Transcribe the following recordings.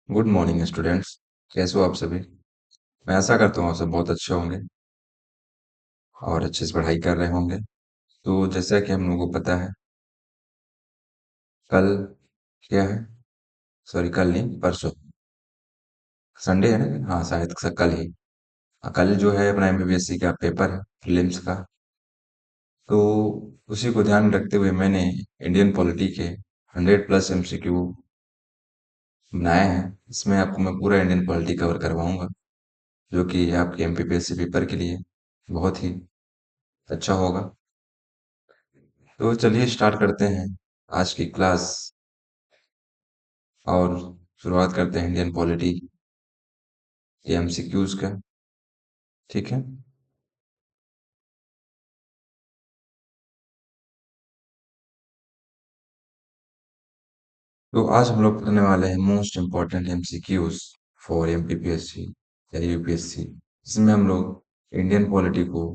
Good morning students. कैसे हो आप सभी? मैं आशा करता हूँ आप सब बहुत अच्छे होंगे और अच्छे से पढ़ाई कर रहे होंगे। तो जैसा कि हम लोगों को पता है, कल क्या है? सॉरी, कल नहीं, परसों संडे है ना? हाँ, शायद कल ही। कल जो है अपना एमपीपीएससी का पेपर है, प्रीलिम्स का। तो उसी को ध्यान में रखते हुए मैंने इंडियन पॉलिटी के 100+ एमसीक्यू बनाए हैं। इसमें आपको मैं पूरा इंडियन पॉलिटी कवर करवाऊंगा, जो कि आपके एमपीपीएससी पेपर के लिए बहुत ही अच्छा होगा। तो चलिए स्टार्ट करते हैं आज की क्लास और शुरुआत करते हैं इंडियन पॉलिटी के एमसीक्यूज का। ठीक है। तो आज हम लोग पढ़ने वाले हैं most important MCQs for MPPSC या यूपीएससी। इसमें हम लोग इंडियन पॉलिटी को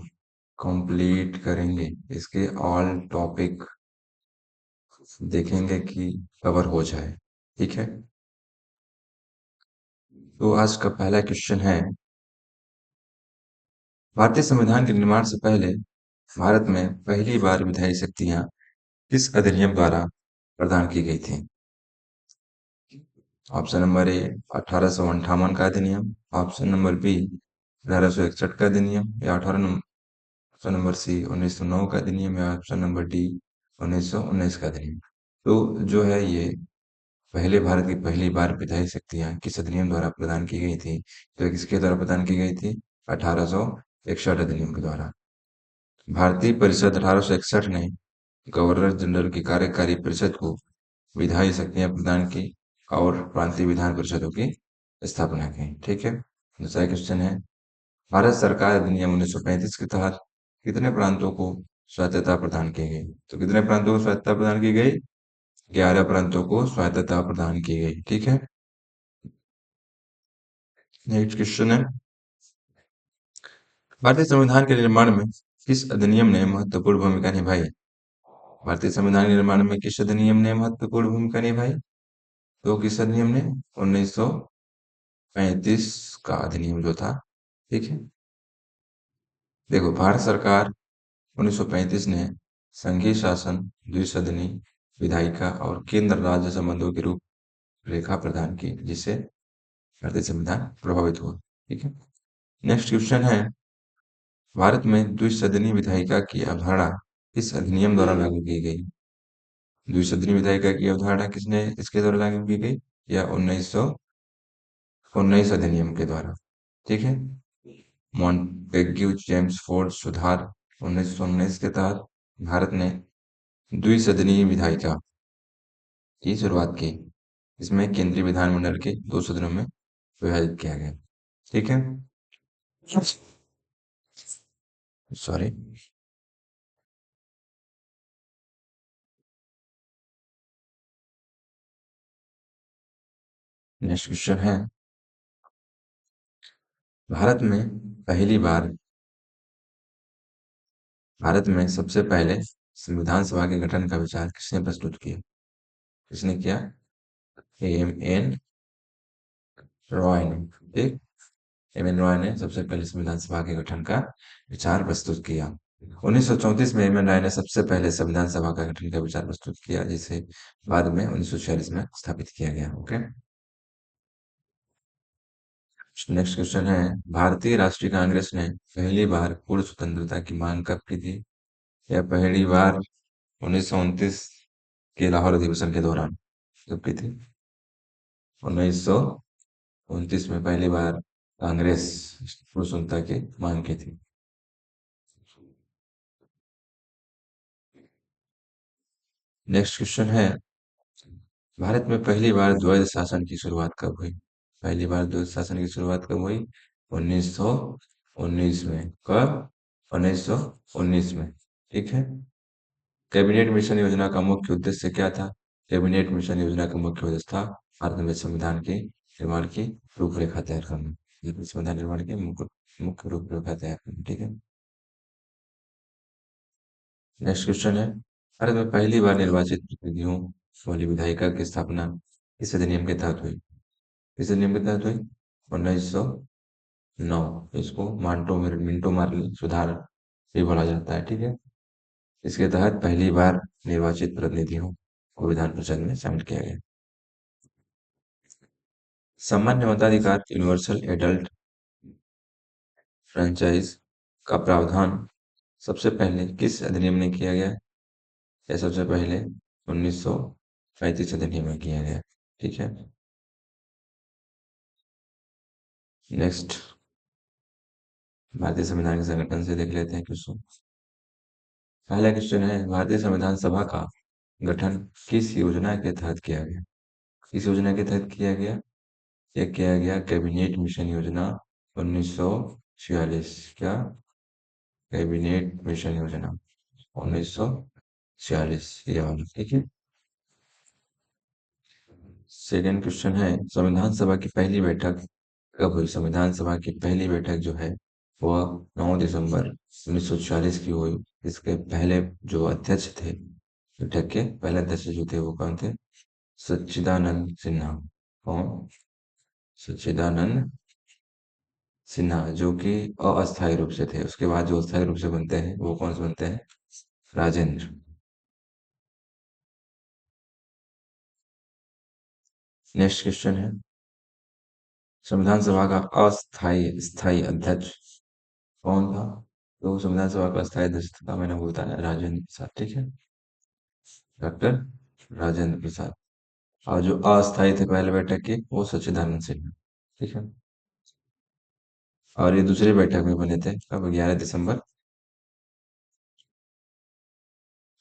कंप्लीट करेंगे, इसके ऑल टॉपिक देखेंगे कि कवर हो जाए। ठीक है। तो आज का पहला क्वेश्चन है, भारतीय संविधान के निर्माण से पहले भारत में पहली बार विधायी शक्तियां किस अधिनियम द्वारा प्रदान की गई थी? ऑप्शन नंबर ए 1858 का अधिनियम, ऑप्शन नंबर बी 1861 का अधिनियम, या ऑप्शन नंबर सी 1909 का अधिनियम, या ऑप्शन नंबर डी 1919 का अधिनियम। तो जो है ये पहले भारत की पहली बार विधायी शक्तियां किस अधिनियम द्वारा प्रदान की गई थी? तो ये किसके द्वारा प्रदान की गई थी? 1861 अधिनियम के द्वारा। भारतीय परिषद 1861 ने गवर्नर जनरल की कार्यकारी परिषद को विधायी शक्तियां प्रदान की और प्रांतीय विधान परिषदों की स्थापना की। ठीक है। दूसरा क्वेश्चन है, भारत सरकार अधिनियम 1935 के तहत कितने प्रांतों को स्वायत्तता प्रदान की गई? तो कितने प्रांतों को स्वायत्तता प्रदान की गई? 11 प्रांतों को स्वायत्तता प्रदान की गई। ठीक है। नेक्स्ट क्वेश्चन है, भारतीय संविधान के निर्माण में किस अधिनियम ने महत्वपूर्ण भूमिका निभाई? भारतीय संविधान के निर्माण में किस अधिनियम ने महत्वपूर्ण भूमिका निभाई? तो किस अधिनियम ने? 1935 का अधिनियम जो था। ठीक है। देखो, भारत सरकार 1935 ने संघीय शासन, द्विसदनी विधायिका और केंद्र राज्य संबंधों की रूपरेखा प्रदान की, जिससे भारतीय संविधान प्रभावित हुआ। ठीक है। नेक्स्ट क्वेश्चन है, भारत में द्विसदनी विधायिका की अवधारणा किस अधिनियम द्वारा लागू की गई? द्विसदनी विधायिका की अवधारणा किसने इसके द्वारा लागू की गई? या 1919 अधिनियम के द्वारा। ठीक है। मॉन्टेग्यू जेम्स फोर्ड सुधार 1919 के तहत भारत ने द्विसदनीय विधायिका की शुरुआत की। इसमें केंद्रीय विधानमंडल के दो सदनों में विभाजित किया गया। ठीक है। सॉरी। नेक्स्ट क्वेश्चन है, भारत में पहली बार भारत में सबसे पहले संविधान सभा के गठन का विचार किसने प्रस्तुत किया? किसने किया? एम एन रॉय ने। ठीक। एम एन रॉय ने सबसे पहले संविधान सभा के गठन का विचार प्रस्तुत किया। 1934 में एम एन रॉय ने सबसे पहले संविधान सभा का गठन का विचार प्रस्तुत किया, जिसे बाद में 1946 में स्थापित किया गया। ओके। नेक्स्ट क्वेश्चन है, भारतीय राष्ट्रीय कांग्रेस ने पहली बार पूर्ण स्वतंत्रता की मांग कब की थी? या पहली बार 1929 के लाहौर अधिवेशन के दौरान कब की थी? 1929 में पहली बार कांग्रेस पूर्ण स्वतंत्रता की मांग की थी। नेक्स्ट क्वेश्चन है, भारत में पहली बार द्वैध शासन की शुरुआत कब हुई? पहली बार द्वैध शासन की शुरुआत कब हुई? 1919 में। कब? 1919 में। ठीक है। कैबिनेट मिशन योजना का मुख्य उद्देश्य क्या था? कैबिनेट मिशन योजना का मुख्य उद्देश्य था भारत में संविधान के निर्माण की रूपरेखा तैयार करना। संविधान निर्माण की मुख्य मुख्य रूपरेखा तैयार करना। ठीक है। नेक्स्ट क्वेश्चन है, भारत में पहली बार निर्वाचित प्रतिनिधियों वाली विधायिका की स्थापना किस अधिनियम के तहत हुई? किस अधिनियम के तहत हुई? 1909। इसको मिंटो मार्ली सुधार भी बोला जाता है, ठीक है। इसके तहत पहली बार निर्वाचित प्रतिनिधियों को विधान परिषद में शामिल किया गया। सामान्य मताधिकार यूनिवर्सल एडल्ट फ्रेंचाइज का प्रावधान सबसे पहले किस अधिनियम में किया गया? यह सबसे पहले 1935 अधिनियम में किया गया, ठीक है। नेक्स्ट, भारतीय संविधान के संगठन से देख लेते हैं क्वेश्चन। पहला क्वेश्चन है, भारतीय संविधान सभा का गठन किस योजना के तहत किया गया? किस योजना के तहत किया गया? यह किया गया कैबिनेट मिशन योजना 1946। क्या? कैबिनेट मिशन योजना 1946, ये वाला, ठीक है। सेकेंड क्वेश्चन है, संविधान सभा की पहली बैठक कब हुई? संविधान सभा की पहली बैठक जो है वह 9 दिसंबर 1946 की हुई। इसके पहले जो अध्यक्ष थे, बैठक के पहले अध्यक्ष जो थे वो कौन थे? सच्चिदानंद सिन्हा। कौन? सच्चिदानंद सिन्हा, जो कि अस्थायी रूप से थे। उसके बाद जो अस्थायी रूप से बनते हैं वो कौन से बनते हैं? राजेंद्र। नेक्स्ट क्वेश्चन है, संविधान सभा का अस्थायी स्थायी अध्यक्ष कौन था? तो संविधान सभा का अस्थायी अध्यक्ष था, मैंने बताया, राजेंद्र प्रसाद, ठीक है। डॉक्टर राजेंद्र प्रसाद। और जो अस्थायी थे पहले बैठक के वो सच्चिदानंद सिन्हा, ठीक है। और ये दूसरी बैठक में बने थे कब? 11 दिसंबर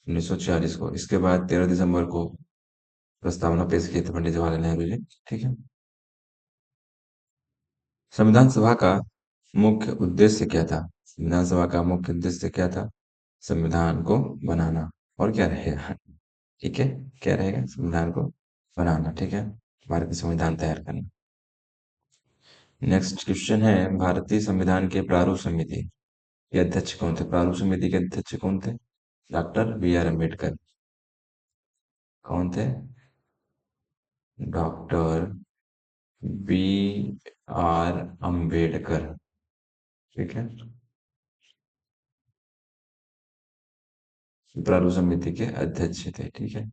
1946 को। इसके बाद 13 दिसंबर को प्रस्तावना पेश की थी पंडित जवाहरलाल नेहरू जी, ठीक है। संविधान सभा का मुख्य उद्देश्य क्या था? संविधान सभा का मुख्य उद्देश्य क्या था? संविधान को बनाना। और क्या रहेगा? ठीक है, क्या रहेगा? संविधान को बनाना, ठीक है, भारतीय संविधान तैयार करना। नेक्स्ट क्वेश्चन है, भारतीय संविधान के प्रारूप समिति के अध्यक्ष कौन थे? प्रारूप समिति के अध्यक्ष कौन थे? Doctor B R Ambedkar. कौन थे? डॉक्टर बी आर अम्बेडकर, ठीक है। प्रारूप समिति के अध्यक्ष थे, ठीक है।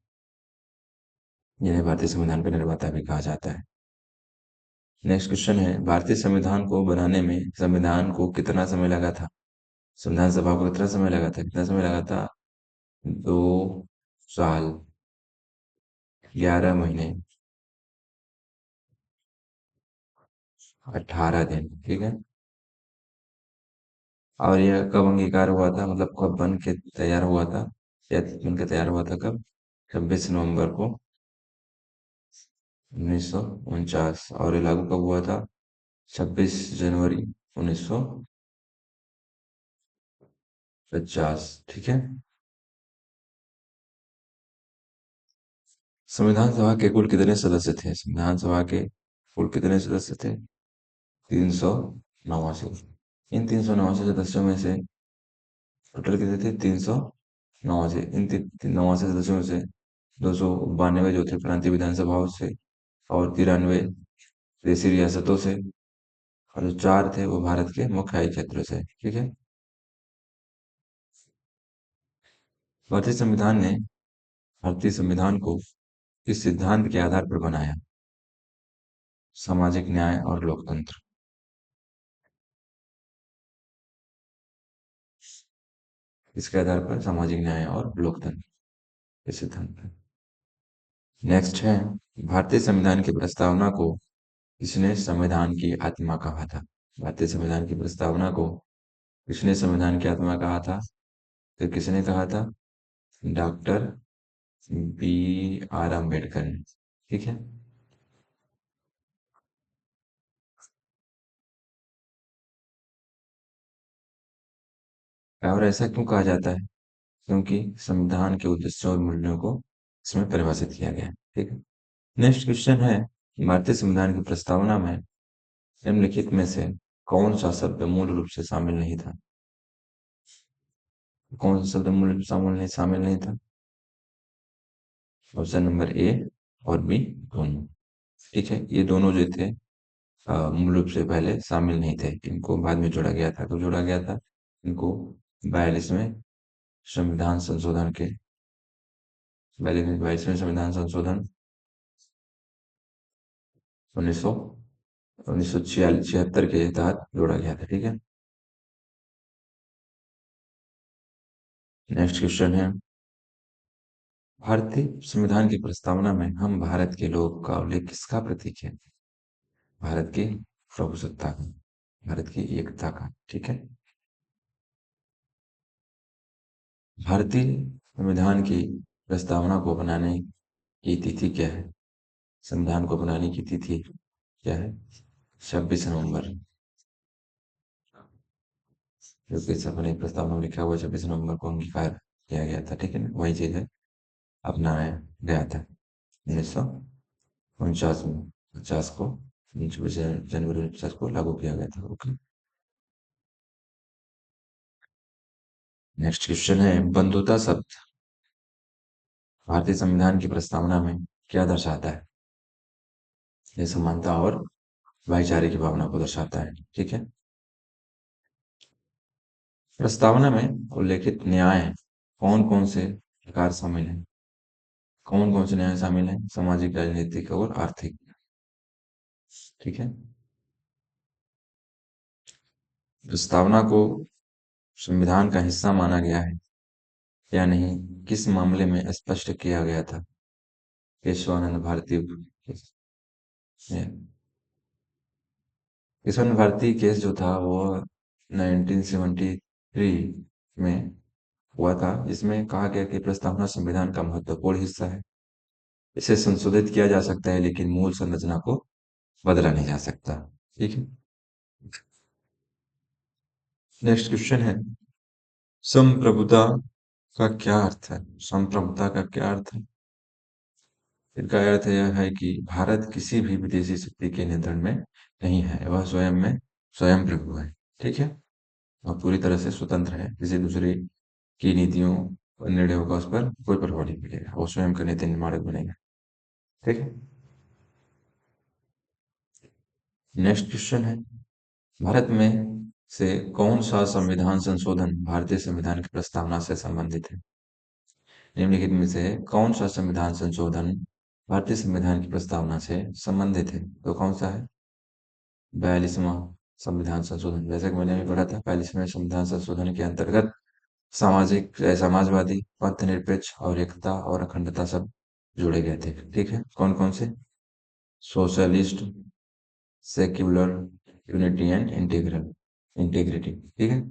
जिन्हें भारतीय संविधान का निर्माता भी कहा जाता है। नेक्स्ट क्वेश्चन है, भारतीय संविधान को बनाने में संविधान को कितना समय लगा था? संविधान सभा को कितना समय लगा था? कितना समय लगा था? 2 साल 11 महीने 18 दिन, ठीक है। और यह कब अंगीकार हुआ था, मतलब कब बन के तैयार हुआ था? या बन के तैयार हुआ था कब? 26 नवंबर को 1949। और ये लागू कब हुआ था? 26 जनवरी 1950, ठीक है। संविधान सभा के कुल कितने सदस्य थे? संविधान सभा के कुल कितने सदस्य थे? 389। इन 389 सदस्यों में से टोटल कितने थे? 389। इन 389 सदस्यों में से 292 जो थे प्रांतीय विधानसभाओं से, और 93 देशी रियासतों से, और जो 4 थे वो भारत के मुख्य क्षेत्रों से, ठीक है। भारतीय संविधान ने भारतीय संविधान को इस सिद्धांत के आधार पर बनाया? सामाजिक न्याय और लोकतंत्र। इसके आधार पर सामाजिक न्याय और लोकतंत्र इस सिद्धांत पर। नेक्स्ट है, भारतीय संविधान की प्रस्तावना को किसने संविधान की आत्मा कहा था? भारतीय संविधान की प्रस्तावना को किसने संविधान की आत्मा कहा था? तो किसने कहा था? डॉक्टर बी आर अम्बेडकर ने, ठीक है। और ऐसा क्यों कहा जाता है? क्योंकि संविधान के उद्देश्यों और मूल्यों को इसमें परिभाषित किया गया है, ठीक है। नेक्स्ट क्वेश्चन है, भारतीय संविधान की प्रस्तावना में निम्नलिखित में से कौन सा शब्द मूल रूप से शामिल नहीं था? कौन सा शब्द मूल रूप से शामिल नहीं था? ऑप्शन नंबर ए और बी दोनों, ठीक है। ये दोनों जो थे मूल रूप से पहले शामिल नहीं थे। इनको बाद में जोड़ा गया था। कब जोड़ा गया था इनको? 42वें संविधान संशोधन के 22वें संविधान संशोधन 1976 के तहत जोड़ा गया था। ठीक है। नेक्स्ट क्वेश्चन है, भारतीय संविधान की प्रस्तावना में हम भारत के लोग का उल्लेख किसका प्रतीक है? भारत की प्रभुसत्ता का, भारत की एकता का। ठीक है। भारतीय संविधान की प्रस्तावना को बनाने की तिथि क्या है? संविधान को बनाने की तिथि क्या है? 26 नवंबर। जो कि अपने प्रस्तावना में लिखा हुआ 26 नवंबर को अंगीकार किया गया था। ठीक है ना, वही चीज है, अपनाया गया था 1949 में। 50 को 26 जनवरी 1950 को लागू किया गया था। ओके। नेक्स्ट क्वेश्चन है, बंधुता शब्द भारतीय संविधान की प्रस्तावना में क्या दर्शाता है? ये समानता और भाईचारे की भावना को दर्शाता है। ठीक है। प्रस्तावना में उल्लेखित न्याय कौन कौन से प्रकार शामिल हैं? कौन कौन से न्याय शामिल हैं? सामाजिक, राजनीतिक और आर्थिक। ठीक है। प्रस्तावना को संविधान का हिस्सा माना गया है या नहीं, किस मामले में स्पष्ट किया गया था? केशवानंद भारती केशवानंद भारती केस जो था वो 1973 में हुआ था, जिसमें कहा गया कि प्रस्तावना संविधान का महत्वपूर्ण हिस्सा है। इसे संशोधित किया जा सकता है लेकिन मूल संरचना को बदला नहीं जा सकता। ठीक है। नेक्स्ट क्वेश्चन है, संप्रभुता का क्या अर्थ है? संप्रभुता का क्या अर्थ है? इसका अर्थ यह है कि भारत किसी भी विदेशी शक्ति के नियंत्रण में नहीं है, वह स्वयं प्रभु है। ठीक है। वह पूरी तरह से स्वतंत्र है, किसी दूसरे की नीतियों और निर्णयों का उस पर कोई प्रभाव नहीं पड़ेगा, वो स्वयं का नीति निर्माणक बनेगा। ठीक है। नेक्स्ट क्वेश्चन है, भारत में से कौन सा संविधान संशोधन भारतीय संविधान की प्रस्तावना से संबंधित है? निम्नलिखित में से कौन सा संविधान संशोधन भारतीय संविधान की प्रस्तावना से संबंधित है? तो कौन सा है? 42वां संविधान संशोधन। जैसे कि मैंने अभी पढ़ा था, 42वें संविधान संशोधन के अंतर्गत समाजवादी, पंथनिरपेक्ष और एकता और अखंडता सब जोड़े गए थे। ठीक है। कौन कौन से? Socialist, secular, unity and integrity. ठीक है।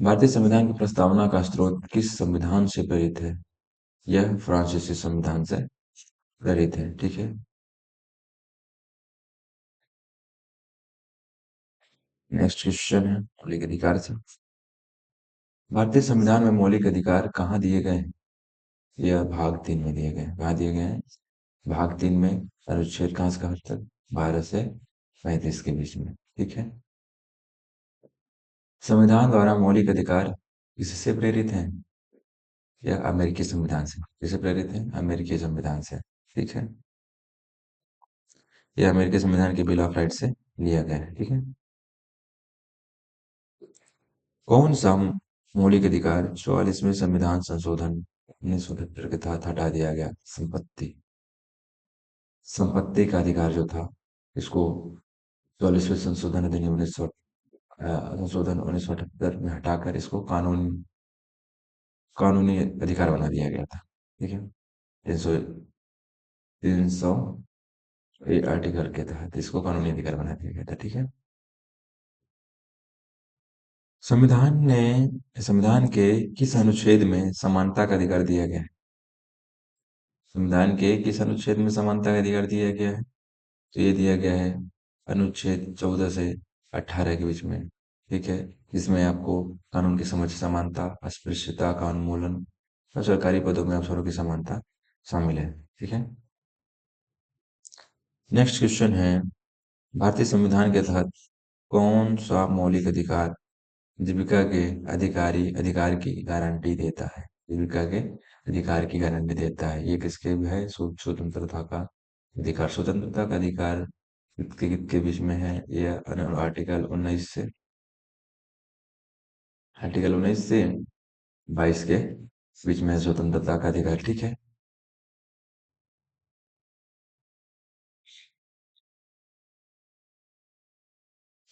भारतीय संविधान की प्रस्तावना का स्रोत किस संविधान से प्रेरित है? यह फ्रांसीसी संविधान से प्रेरित है। ठीक है। नेक्स्ट क्वेश्चन है, मौलिक अधिकार से। भारतीय संविधान में मौलिक अधिकार कहाँ दिए गए हैं? यह भाग 3 में दिए गए हैं। कहाँ दिए गए हैं? भाग 3 में। अनुच्छेद कहाँ से कहाँ तक? 12 से 35 के बीच में। ठीक है। संविधान द्वारा मौलिक अधिकार किससे प्रेरित हैं? यह अमेरिकी संविधान से। किससे प्रेरित है? अमेरिकी संविधान से। ठीक है। यह अमेरिकी संविधान के बिल ऑफ राइट से लिया गया है। ठीक है। कौन सा मौलिक अधिकार 44वें संविधान संशोधन 1978 के तहत हटा दिया गया? संपत्ति। संपत्ति का अधिकार जो था, इसको 44वें संशोधन अधिनियम 1978 में हटाकर इसको कानूनी अधिकार बना दिया गया था। ठीक है। 300 आर्टिकल के तहत इसको कानूनी अधिकार बना दिया गया था। ठीक है। संविधान के किस अनुच्छेद में समानता का अधिकार दिया गया है? संविधान के किस अनुच्छेद में समानता का अधिकार दिया गया है? तो ये दिया गया है अनुच्छेद 14 से 18 के बीच में। ठीक है। जिसमें आपको कानून की समझ, समानता, अस्पृश्यता का उन्मूलन और सरकारी पदों में अवसरों की समानता शामिल है। ठीक है। नेक्स्ट क्वेश्चन है, भारतीय संविधान के तहत कौन सा मौलिक अधिकार जीविका के अधिकार की गारंटी देता है? जीविका के अधिकार की गारंटी देता है। ये किसके भी है? स्वतंत्रता का अधिकार स्वतंत्रता का अधिकार व्यक्ति के बीच में है, यह आर्टिकल 19 से 22 के बीच में है स्वतंत्रता का अधिकार। ठीक है।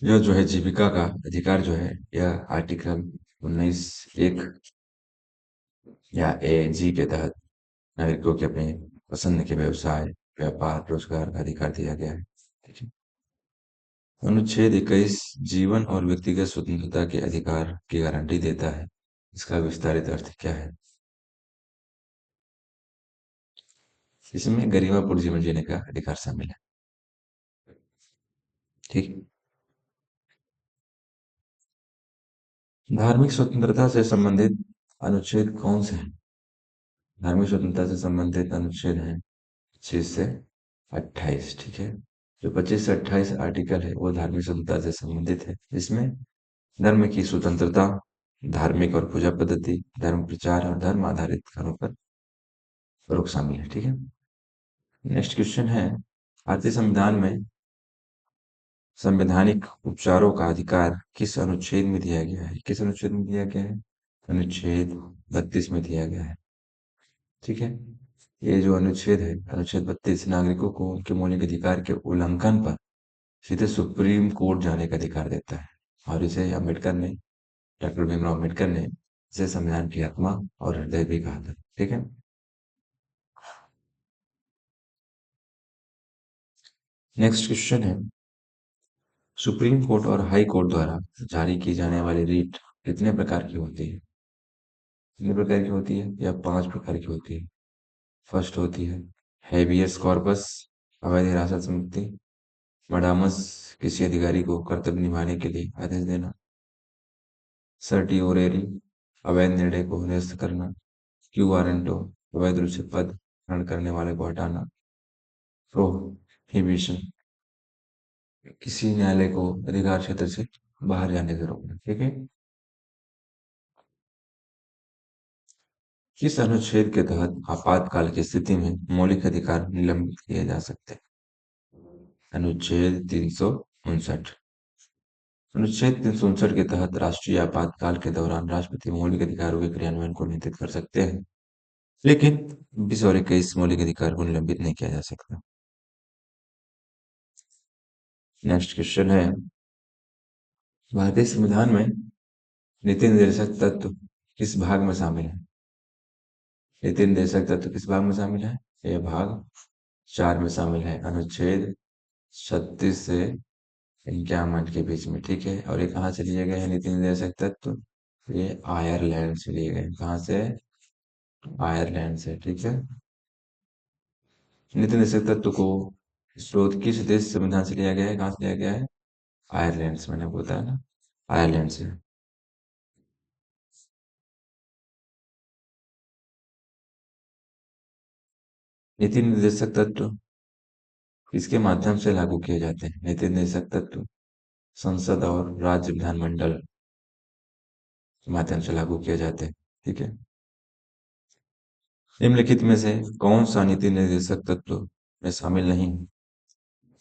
यह जो है जीविका का अधिकार जो है, यह आर्टिकल 19(1) या A(G) के तहत नागरिकों के अपने पसंद के व्यवसाय, व्यापार, रोजगार का अधिकार दिया गया है। ठीक है। अनुच्छेद 21 जीवन और व्यक्तिगत स्वतंत्रता के अधिकार की गारंटी देता है। इसका विस्तारित अर्थ क्या है? इसमें गरिमापूर्ण जीवन जीने का अधिकार शामिल है। ठीक। धार्मिक स्वतंत्रता से संबंधित अनुच्छेद कौन से हैं? धार्मिक स्वतंत्रता से संबंधित अनुच्छेद हैं 25 से 28। ठीक है। जो 25 से 28 आर्टिकल है वो धार्मिक स्वतंत्रता से संबंधित है। इसमें धर्म की स्वतंत्रता, धार्मिक और पूजा पद्धति, धर्म प्रचार और धर्म आधारित कार्यों पर रोक शामिल है। ठीक है। नेक्स्ट क्वेश्चन है, भारतीय संविधान में संवैधानिक उपचारों का अधिकार किस अनुच्छेद में दिया गया है? किस अनुच्छेद में दिया गया है? अनुच्छेद 32 में दिया गया है। ठीक है। ये जो अनुच्छेद है, अनुच्छेद 32 नागरिकों को उनके मौलिक अधिकार के उल्लंघन पर सीधे सुप्रीम कोर्ट जाने का अधिकार देता है। और इसे डॉक्टर भीमराव अम्बेडकर ने इसे संविधान की आत्मा और हृदय भी कहा था। ठीक है। नेक्स्ट क्वेश्चन है, सुप्रीम कोर्ट और हाई कोर्ट द्वारा जारी की जाने वाली रीट कितने प्रकार की होती है? कितने प्रकार की होती है? या 5 प्रकार की होती है। फर्स्ट होती है हैबियस कॉर्पस, अवैध हिरासत से मुक्ति। मडामस, किसी अधिकारी को कर्तव्य निभाने के लिए आदेश देना। सर्टिओरेरी, अवैध निर्णय को निरस्त करना। क्यू वारंटो, अवैध रूप से पद ग्रहण करने वाले को हटाना। प्रोहिबिशन, किसी न्यायालय को अधिकार क्षेत्र से बाहर जाने से रोकना। ठीक है। किस अनुच्छेद के तहत आपातकाल की स्थिति में मौलिक अधिकार निलंबित किए जा सकते हैं? अनुच्छेद 359। अनुच्छेद 359 के तहत राष्ट्रीय आपातकाल के दौरान राष्ट्रपति मौलिक अधिकारों के क्रियान्वयन को नियंत्रित कर सकते हैं, लेकिन 20 और 21 मौलिक अधिकार को निलंबित नहीं किया जा सकता। नेक्स्ट क्वेश्चन है, भारतीय संविधान में नीति निर्देशक तत्व किस भाग में शामिल है? नीति निर्देशक तत्व किस भाग में शामिल है? यह भाग 4 में शामिल है, अनुच्छेद 36 से 51 के बीच में। ठीक है। और ये कहाँ से लिए गए हैं नीति निर्देशक तत्व? ये आयरलैंड से लिए गए। कहाँ से? आयरलैंड से। ठीक है। नीति निर्देशक तत्व को स्रोत किस देश संविधान से लिया गया है? कहाँ से लिया गया है? आयरलैंड से। मैंने बताया ना, आयरलैंड से। नीति निर्देशक तत्व किसके माध्यम से लागू किए जाते हैं? नीति निर्देशक तत्व संसद और राज्य विधानमंडल के माध्यम से लागू किए जाते हैं। ठीक है। निम्नलिखित में से कौन सा नीति निर्देशक तत्व में शामिल नहीं है?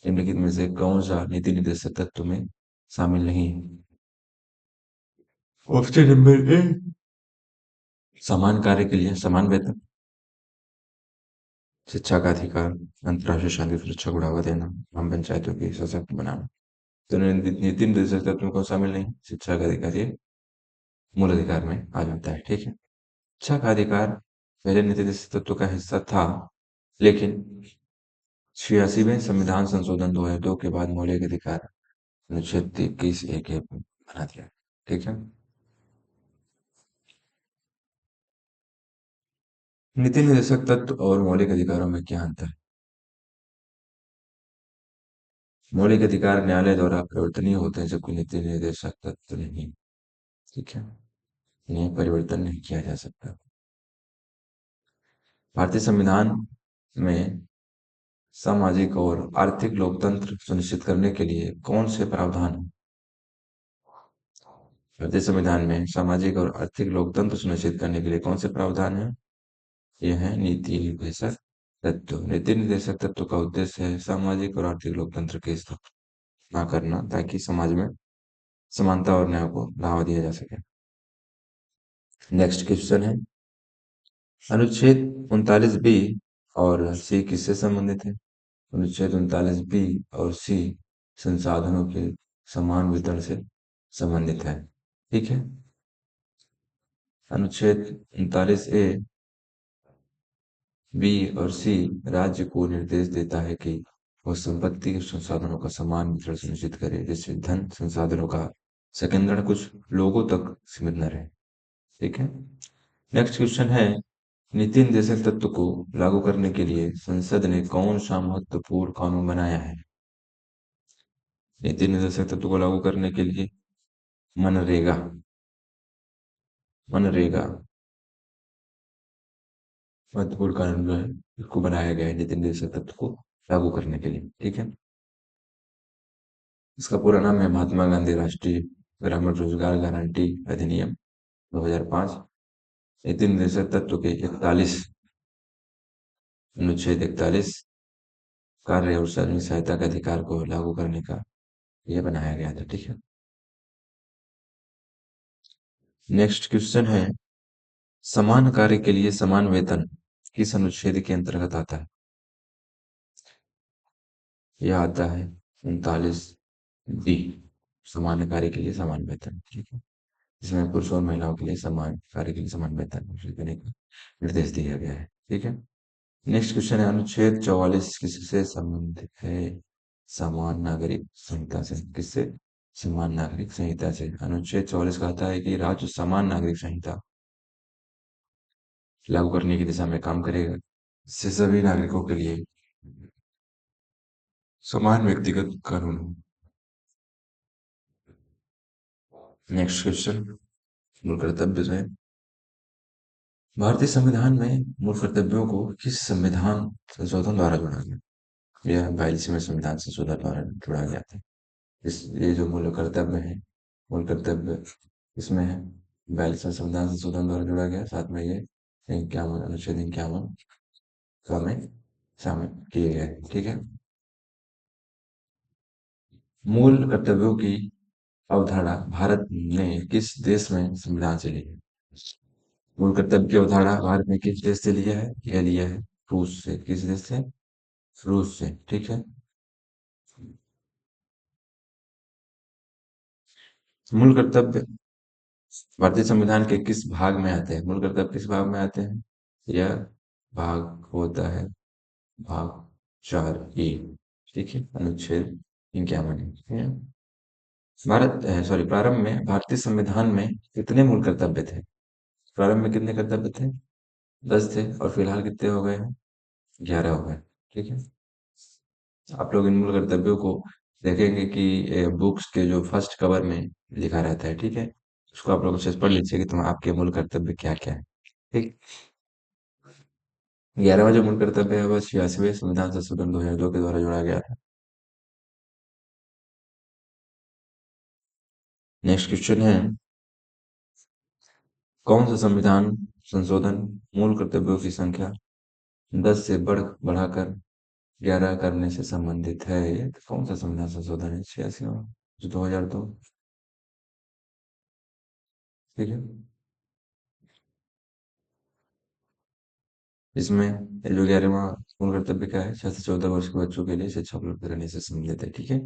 निम्नलिखित में से कौन सा नीति निर्देशक तत्व में शामिल नहीं है? ऑप्शन नंबर ए, समान कार्य के लिए समान वेतन। शिक्षा का अधिकार, अंतर्राष्ट्रीय शांति सुरक्षा को बढ़ावा देना, ग्राम पंचायतों की सशक्त बनाना। तो नीति निर्देशक तत्व में कौन शामिल नहीं? शिक्षा का अधिकार, ये मूल अधिकार में आ जाता है। ठीक है। शिक्षा का अधिकार पहले नीति निर्देशक तत्व का हिस्सा था, लेकिन 86वें संविधान संशोधन 2002 के बाद मौलिक अधिकार अनुच्छेद 21(1) बना दिया। ठीक है। नीति निर्देशक तत्व और मौलिक अधिकारों में क्या अंतर है? मौलिक अधिकार न्यायालय द्वारा परिवर्तनीय होते हैं, जबकि नीति निर्देशक तत्व नहीं। ठीक है। इन्हें परिवर्तन नहीं किया जा सकता। भारतीय संविधान में सामाजिक और आर्थिक लोकतंत्र सुनिश्चित करने के लिए कौन से प्रावधान हैं? भारतीय संविधान में सामाजिक और आर्थिक लोकतंत्र सुनिश्चित करने के लिए कौन से प्रावधान हैं? ये है नीति निर्देशक तत्व नीति निर्देशक तत्व का उद्देश्य है सामाजिक और आर्थिक लोकतंत्र की स्थापना करना ताकि समाज में समानता और न्याय को बढ़ावा दिया जा सके। नेक्स्ट क्वेश्चन है, अनुच्छेद 39 बी और सी किससे संबंधित है? अनुच्छेद 39 बी और सी संसाधनों के समान वितरण से संबंधित है। ठीक है। अनुच्छेद 39 ए बी और सी राज्य को निर्देश देता है कि वह संपत्ति के संसाधनों का समान वितरण सुनिश्चित करे, जिससे धन संसाधनों का संकेंद्रण कुछ लोगों तक सीमित न रहे। ठीक है। नेक्स्ट क्वेश्चन है, नीति निर्देशक तत्व को लागू करने के लिए संसद ने कौन सा महत्वपूर्ण कानून बनाया है? नीति निर्देशक तत्व को लागू करने के लिए मनरेगा मनरेगा महत्वपूर्ण कानून जो है इसको बनाया गया है नीति निर्देशक तत्व को लागू करने के लिए। ठीक है। इसका पूरा नाम है महात्मा गांधी राष्ट्रीय ग्रामीण रोजगार गारंटी अधिनियम 2005। नीति निर्देशक तत्व के 41 अनुच्छेद 41 कार्य और सार्वजनिक सहायता के अधिकार को लागू करने का यह बनाया गया था। ठीक है। नेक्स्ट क्वेश्चन है, समान कार्य के लिए समान वेतन किस अनुच्छेद के अंतर्गत आता है? यह आता है 39 डी, समान कार्य के लिए समान वेतन। ठीक है। इसमें पुरुषों और महिलाओं के लिए समान कार्य के लिए समान वेतन देने का निर्देश दिया गया है। ठीक है। नेक्स्ट क्वेश्चन है, अनुच्छेद 44 किससे संबंधित है? समान नागरिक संहिता से। किससे? समान नागरिक संहिता से। अनुच्छेद 44 कहता है कि राज्य समान नागरिक संहिता लागू करने की दिशा में काम करेगा, इससे सभी नागरिकों के लिए समान व्यक्तिगत कानून हो। नेक्स्ट क्वेश्चन, मूल कर्तव्य जो है, भारतीय संविधान में मूल कर्तव्यों को किस संविधान संशोधन द्वारा जोड़ा गया? यह 42वें संविधान संशोधन द्वारा जोड़ा गया था। इस ये जो मूल कर्तव्य है, मूल कर्तव्य इसमें है 42वें संविधान संशोधन द्वारा जोड़ा गया। साथ में ये 51 अनुच्छेद 51 का में शामिल किए गए। ठीक है। मूल कर्तव्यों की अवधारणा भारत ने किस देश में संविधान से ली है? मूल कर्तव्य की अवधारणा भारत ने किस देश से लिया है? यह लिया है रूस से। किस देश से? रूस से। ठीक है। मूल कर्तव्य भारतीय संविधान के किस भाग में आते हैं? मूल कर्तव्य किस भाग में आते हैं? यह भाग होता है भाग 4 ए। ठीक है। अनुच्छेद 51। ठीक है। प्रारंभ में भारतीय संविधान में कितने मूल कर्तव्य थे? प्रारंभ में कितने कर्तव्य थे? 10 थे, और फिलहाल कितने हो गए हैं? 11 हो गए। ठीक है। आप लोग इन मूल कर्तव्यों को देखेंगे कि बुक्स के जो फर्स्ट कवर में लिखा रहता है। ठीक है। उसको आप लोग अच्छे से पढ़ लीजिए कि तुम आपके मूल कर्तव्य क्या क्या है। ठीक। 11वां जो मूल कर्तव्य है वह 86वें संविधान संशोधन 2002 के द्वारा जोड़ा गया था। नेक्स्ट क्वेश्चन है, कौन सा संविधान संशोधन मूल कर्तव्यों की संख्या 10 से बढ़ाकर 11 करने से संबंधित है? ये तो कौन सा संविधान संशोधन है? 86वां जो 2002। ठीक है। इसमें ये जो 11वां मूल कर्तव्य का है, 6 से 14 वर्ष के बच्चों के लिए शिक्षा उपलब्ध कराने से संबंधित है। ठीक है।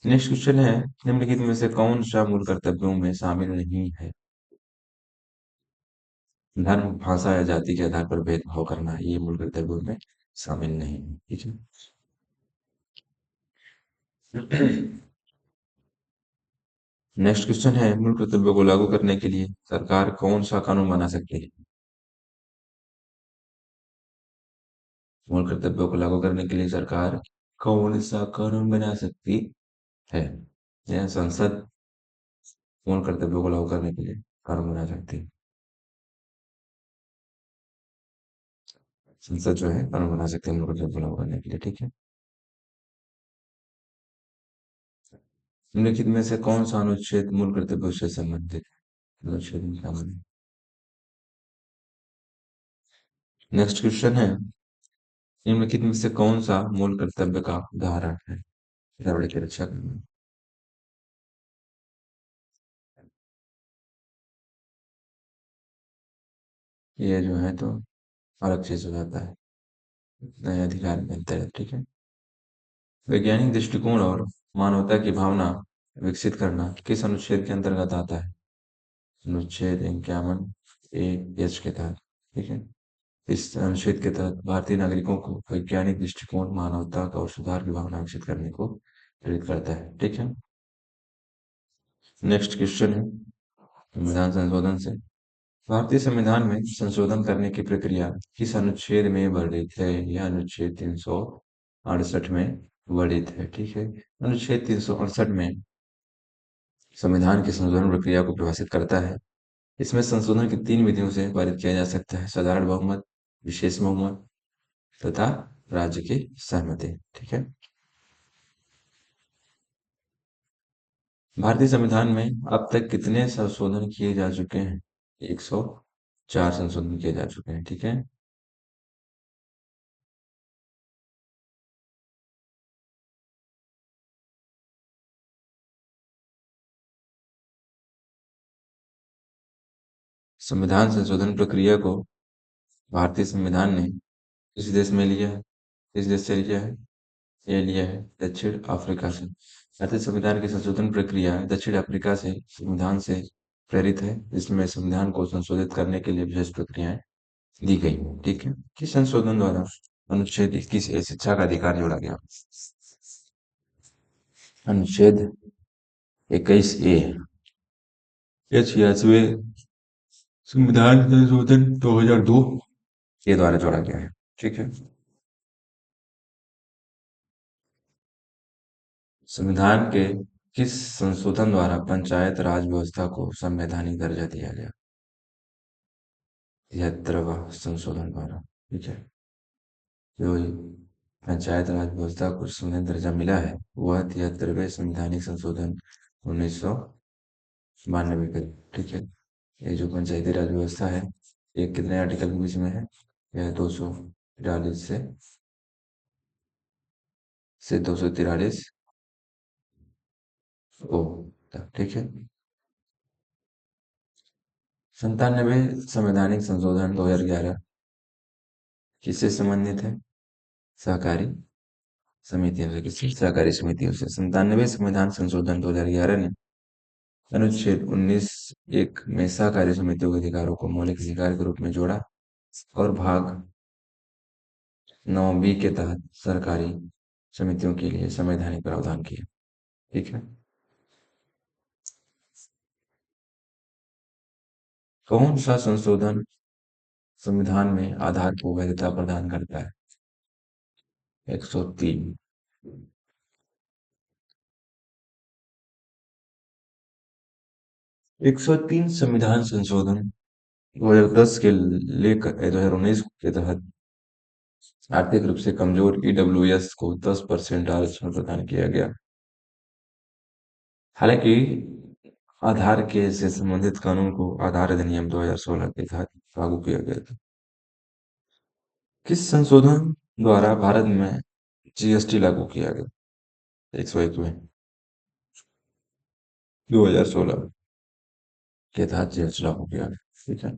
नेक्स्ट क्वेश्चन है, निम्नलिखित में से कौन सा मूल कर्तव्यों में शामिल नहीं है? धर्म, भाषा या जाति के आधार पर भेदभाव करना ये मूल कर्तव्यों में शामिल नहीं है। ठीक है। नेक्स्ट क्वेश्चन है, मूल कर्तव्यों को लागू करने के लिए सरकार कौन सा कानून बना सकती है? मूल कर्तव्यों को लागू करने के लिए सरकार कौन सा कानून बना सकती है? यह संसद मूल कर्तव्यों को लागू करने के लिए कानून बना सकती है। संसद जो है कानून बना सकती है मूल कर्तव्यों को लागू करने के लिए। ठीक है। निम्नलिखित में से कौन सा अनुच्छेद मूल कर्तव्यों से संबंधित है? अनुच्छेद क्या? नेक्स्ट क्वेश्चन है, निम्नलिखित में से कौन सा मूल कर्तव्य का उदाहरण है? पर्यावरण की रक्षा करना। ये जो है तो अलग चीज हो जाता है, नए अधिकार मिलते हैं, ठीक है। वैज्ञानिक दृष्टिकोण और मानवता की भावना विकसित करना किस अनुच्छेद के अंतर्गत आता है? अनुच्छेद 51 ए एच के तहत, ठीक है। इस अनुच्छेद के तहत भारतीय नागरिकों को वैज्ञानिक दृष्टिकोण, मानवता का और सुधार की भावना विकसित करने को प्रेरित करता है, ठीक है। नेक्स्ट क्वेश्चन है संविधान संशोधन से। भारतीय संविधान में संशोधन करने की प्रक्रिया किस अनुच्छेद में वर्णित है? यह अनुच्छेद 368 में वर्णित है, ठीक है। अनुच्छेद 368 में संविधान की संशोधन प्रक्रिया को परिभाषित करता है। इसमें संशोधन की 3 विधियों से पारित किया जा सकता है: साधारण बहुमत, विशेष बहुमत तथा राज्य की सहमति, ठीक है। भारतीय संविधान में अब तक कितने संशोधन किए जा चुके हैं? 104 संशोधन किए जा चुके हैं, ठीक है। संविधान संशोधन प्रक्रिया को भारतीय संविधान ने किस देश में लिया है? किस देश से लिया है? ये लिया है दक्षिण अफ्रीका से। भारतीय संविधान की संशोधन प्रक्रिया दक्षिण अफ्रीका से संविधान से प्रेरित है, जिसमें संविधान को संशोधित करने के लिए विशेष प्रक्रियाएं दी गई, ठीक है। किस संशोधन द्वारा अनुच्छेद 21 ए शिक्षा का अधिकार जोड़ा गया? अनुच्छेद 21 ए ये 86वें संविधान संशोधन 2002 के द्वारा जोड़ा गया है, ठीक है। संविधान के किस संशोधन द्वारा पंचायत राज व्यवस्था को संवैधानिक दर्जा दिया गया? 73वां संशोधन द्वारा, ठीक है। जो पंचायत राज व्यवस्था को संवैधानिक दर्जा मिला है वह 73वें संवैधानिक संशोधन 1992 का, ठीक है। ये जो पंचायती राज व्यवस्था है ये कितने आर्टिकल के बीच में है? यह 243 से 243 ओ तक, ठीक है। 97वें संवैधानिक संशोधन 2011 किससे संबंधित है? सहकारी समितियों से। किससे? सहकारी समितियों से। 97वें संविधान संशोधन 2011 ने अनुच्छेद 19 एक में सहकारी समितियों के अधिकारों को मौलिक अधिकार के रूप में जोड़ा और भाग 9 बी के तहत सरकारी समितियों के लिए संवैधानिक प्रावधान किए, ठीक है। कौन सा संशोधन संविधान में आधार को वैधता प्रदान करता है? 103। 103 संविधान संशोधन 2010 के लेकर 2019 के तहत आर्थिक रूप से कमजोर ईडब्ल्यूएस को 10% आरक्षण प्रदान किया गया। हालांकि आधार के से संबंधित कानून को आधार अधिनियम 2016 के तहत लागू किया गया था। किस संशोधन द्वारा भारत में जीएसटी लागू किया गया? 101 में 2016 के तहत जीएसटी लागू किया गया, ठीक है।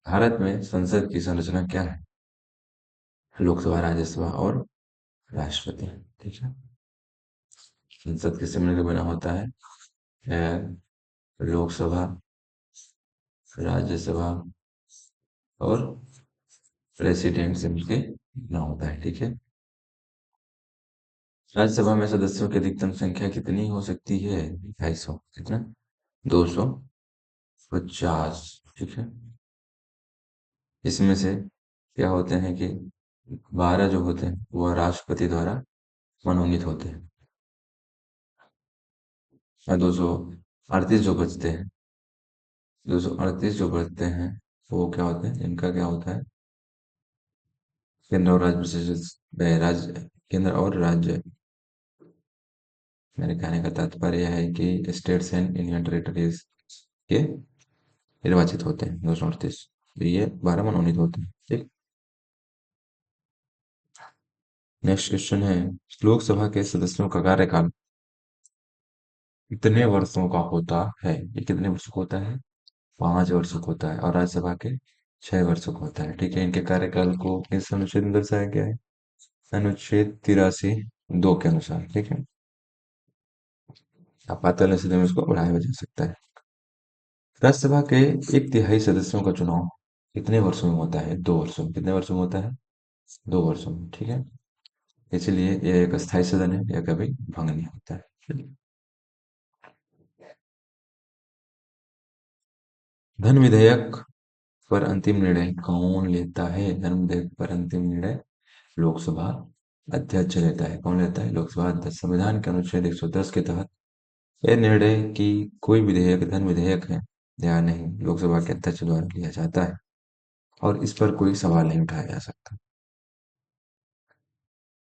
भारत में संसद की संरचना क्या है? लोकसभा, राज्यसभा और राष्ट्रपति, ठीक है। संसद किससे मिलकर बना होता है? लोकसभा, राज्यसभा और प्रेसिडेंट से मिलके बना होता है, ठीक है। राज्यसभा में सदस्यों की अधिकतम संख्या कितनी हो सकती है? 250। कितना? 250, ठीक है। इसमें से क्या होते हैं कि 12 जो होते हैं वह राष्ट्रपति द्वारा मनोनीत होते हैं, और 238 जो बचते हैं, 238 जो बचते हैं वो क्या होते हैं? इनका क्या होता है? केंद्र और राज्य विशेष राज्य, केंद्र और राज्य मेरे कहने का तात्पर्य यह है कि स्टेट्स एंड यूनियन टेरिटरीज ये निर्वाचित होते हैं 238, ये 12 मनोनीत होते हैं। ठीक। नेक्स्ट क्वेश्चन है, लोकसभा के सदस्यों का कार्यकाल कितने वर्षों का होता है? ये कितने वर्षों का होता है? 5 वर्षों का होता है। और राज्यसभा के 6 वर्षों का होता है। ठीक है। इनके कार्यकाल को किस अनुच्छेद में दर्शाया गया है? अनुच्छेद 83(2) के अनुसार। ठीक है। आपातकालीन स्थिति में इसको बढ़ाया भी जा सकता है। राज्यसभा के 1/3 सदस्यों का चुनाव कितने वर्षों में होता है? 2 वर्षों में। कितने वर्षों में होता है? 2 वर्षों में। ठीक है। इसलिए यह एक स्थायी सदन है, यह कभी भंग नहीं होता है। धन विधेयक पर अंतिम निर्णय कौन लेता है? धन विधेयक पर अंतिम निर्णय लोकसभा अध्यक्ष लेता है। कौन लेता है? लोकसभा अध्यक्ष। संविधान के अनुच्छेद 110 के तहत यह निर्णय कि कोई विधेयक धन विधेयक है या नहीं, लोकसभा के अध्यक्ष द्वारा लिया जाता है और इस पर कोई सवाल नहीं उठाया जा सकता।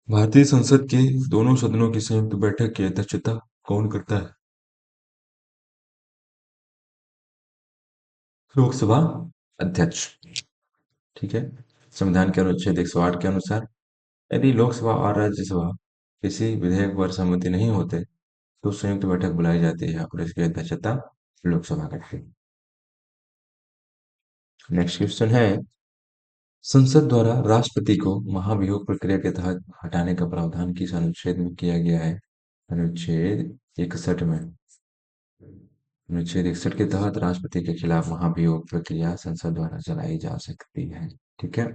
भारतीय संसद के दोनों सदनों की संयुक्त बैठक की अध्यक्षता कौन करता है? लोकसभा अध्यक्ष। ठीक है। संविधान के अनुच्छेद 108 के अनुसार यदि लोकसभा और राज्यसभा किसी विधेयक पर सहमति नहीं होते तो संयुक्त बैठक बुलाई जाती है और इसकी अध्यक्षता लोकसभा करती है। नेक्स्ट क्वेश्चन है, संसद द्वारा राष्ट्रपति को महाभियोग प्रक्रिया के तहत हटाने का प्रावधान किस अनुच्छेद में किया गया है? अनुच्छेद 61 में। अनुच्छेद 61 के तहत राष्ट्रपति के खिलाफ महाभियोग प्रक्रिया संसद द्वारा चलाई जा सकती है। ठीक है।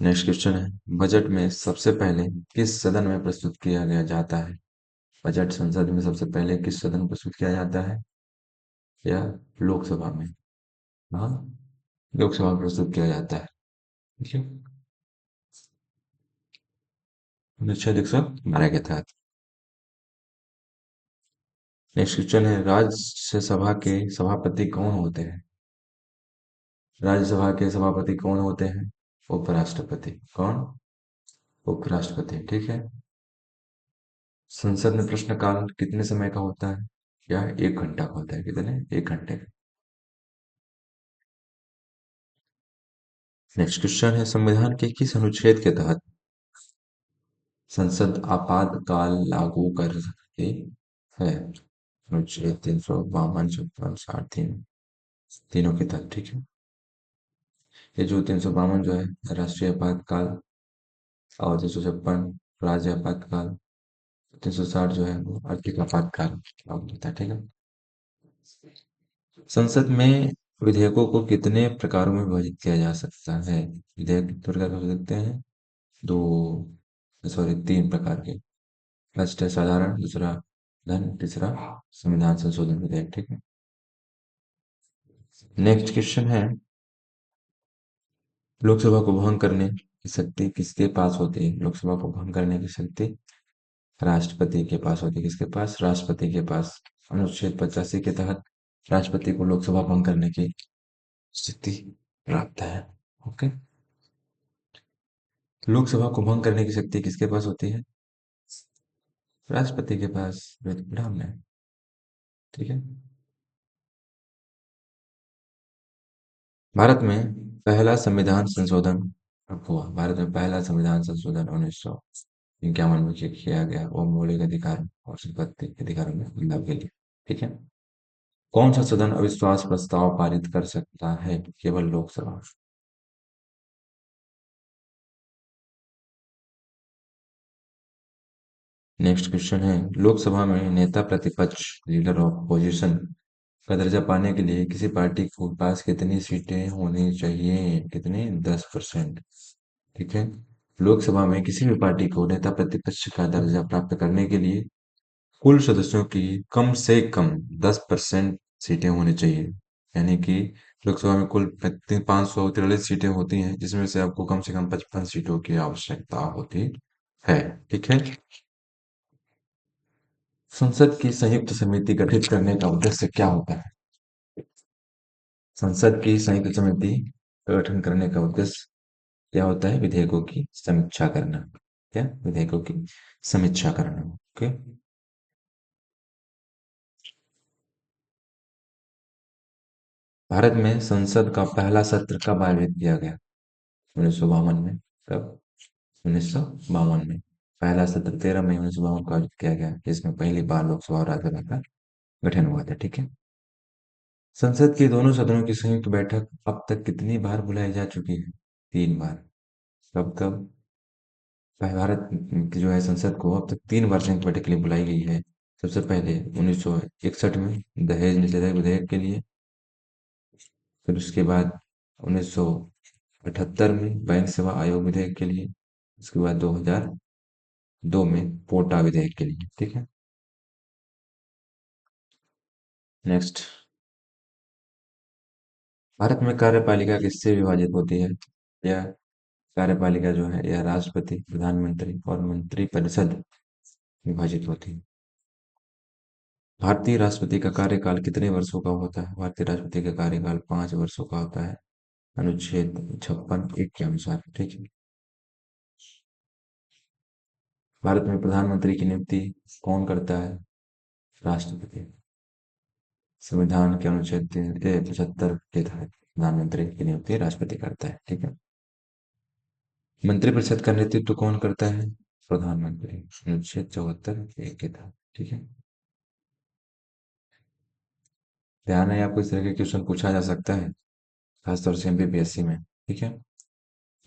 नेक्स्ट क्वेश्चन है, बजट में सबसे पहले किस सदन में प्रस्तुत किया गया जाता है? बजट संसद में सबसे पहले किस सदन में प्रस्तुत किया जाता है? या लोकसभा में? हाँ, लोकसभा में प्रस्तुत किया जाता है। ठीक है। अनुच्छेद 112 के तहत। नेक्स्ट क्वेश्चन है, राज्यसभा के सभापति कौन होते हैं? राज्यसभा के सभापति कौन होते हैं? उपराष्ट्रपति। कौन? उपराष्ट्रपति। ठीक है। संसद में प्रश्नकाल कितने समय का होता है? या 1 घंटा का होता है? कितने? 1 घंटे का। नेक्स्ट क्वेश्चन है, संविधान के किस अनुच्छेद के तहत संसद आपातकाल लागू कर सकती है? अनुच्छेद 352, 56, 60, तीनों के तहत। ठीक है। ये जो 352 जो है राष्ट्रीय आपातकाल, और 356 राज्य आपातकाल, 360 जो है वो आर्थिक आपातकाल लागू होता है। ठीक है। संसद में विधेयकों को कितने प्रकारों में विभाजित किया जा सकता है? विधेयक कितने प्रकार के हो सकते हैं? दो, सॉरी, 3 प्रकार के। फर्स्ट है साधारण, दूसरा धन, तीसरा संविधान संशोधन विधेयक। ठीक है। नेक्स्ट क्वेश्चन है, लोकसभा को भंग करने की शक्ति किसके पास होती है? लोकसभा को भंग करने की शक्ति राष्ट्रपति के पास होती है। किसके पास? राष्ट्रपति के पास। अनुच्छेद 85 के तहत राष्ट्रपति को लोकसभा भंग करने की स्थिति प्राप्त है। ओके। लोकसभा को भंग करने की शक्ति किसके पास होती है? राष्ट्रपति के पास। विधान है। ठीक है। भारत में पहला संविधान संशोधन कब हुआ? भारत में पहला संविधान संशोधन 1951 में किया गया, वो मौलिक अधिकार और संपत्ति अधिकारों में बदलाव के लिए। ठीक है। कौन सा सदन अविश्वास प्रस्ताव पारित कर सकता है? केवल लोकसभा। नेक्स्ट क्वेश्चन है, लोकसभा में नेता प्रतिपक्ष लीडर ऑफ पोजीशन का दर्जा पाने के लिए किसी पार्टी के पास कितनी सीटें होनी चाहिए? कितनी? 10%। ठीक है। लोकसभा में किसी भी पार्टी को नेता प्रतिपक्ष का दर्जा प्राप्त करने के लिए कुल सदस्यों की कम से कम 10% सीटें होनी चाहिए। यानी कि लोकसभा में कुल 543 सीटें होती हैं, जिसमें से आपको कम से कम 55 सीटों की आवश्यकता होती है। ठीक है। संसद की संयुक्त समिति गठित करने का उद्देश्य क्या होता है? संसद की संयुक्त समिति का गठन करने का उद्देश्य क्या होता है? विधेयकों की समीक्षा करना। क्या? विधेयकों की समीक्षा करना। ओके। भारत में संसद का पहला सत्र कब आयोजित किया गया? 1952 में। कब? 1952 में। पहला सत्र 13 मई 1952 को आयोजित किया गया, जिसमें पहली बार लोकसभा और राज्यसभा का गठन हुआ था। ठीक है। संसद के दोनों सदनों की संयुक्त बैठक अब तक कितनी बार बुलाई जा चुकी है? 3 बार। कब कब? भारत की जो है संसद को अब तक 3 बार संयुक्त बैठक के लिए बुलाई गई है। सबसे पहले 1961 में दहेज निषेध विधेयक के लिए। फिर उसके बाद 1978 में बैंक सेवा आयोग विधेयक के लिए। उसके बाद 2002 में पोटा विधेयक के लिए। ठीक है। नेक्स्ट। भारत में कार्यपालिका किससे विभाजित होती है? यह कार्यपालिका जो है यह राष्ट्रपति, प्रधानमंत्री और मंत्रिपरिषद विभाजित होती है। भारतीय राष्ट्रपति का कार्यकाल कितने वर्षों का होता है? भारतीय राष्ट्रपति का कार्यकाल 5 वर्षों का होता है, अनुच्छेद 56(1) के अनुसार। ठीक है। भारत में प्रधानमंत्री की नियुक्ति कौन करता है? राष्ट्रपति। संविधान के अनुच्छेद 75 के तहत प्रधानमंत्री की नियुक्ति राष्ट्रपति करता है। ठीक है। मंत्रिपरिषद का नेतृत्व कौन करता है? प्रधानमंत्री, अनुच्छेद 74(1) के तहत। ठीक है। ध्यान है, आपको इस तरह के क्वेश्चन पूछा जा सकता है, खासतौर से एमपीपीएससी में। ठीक है।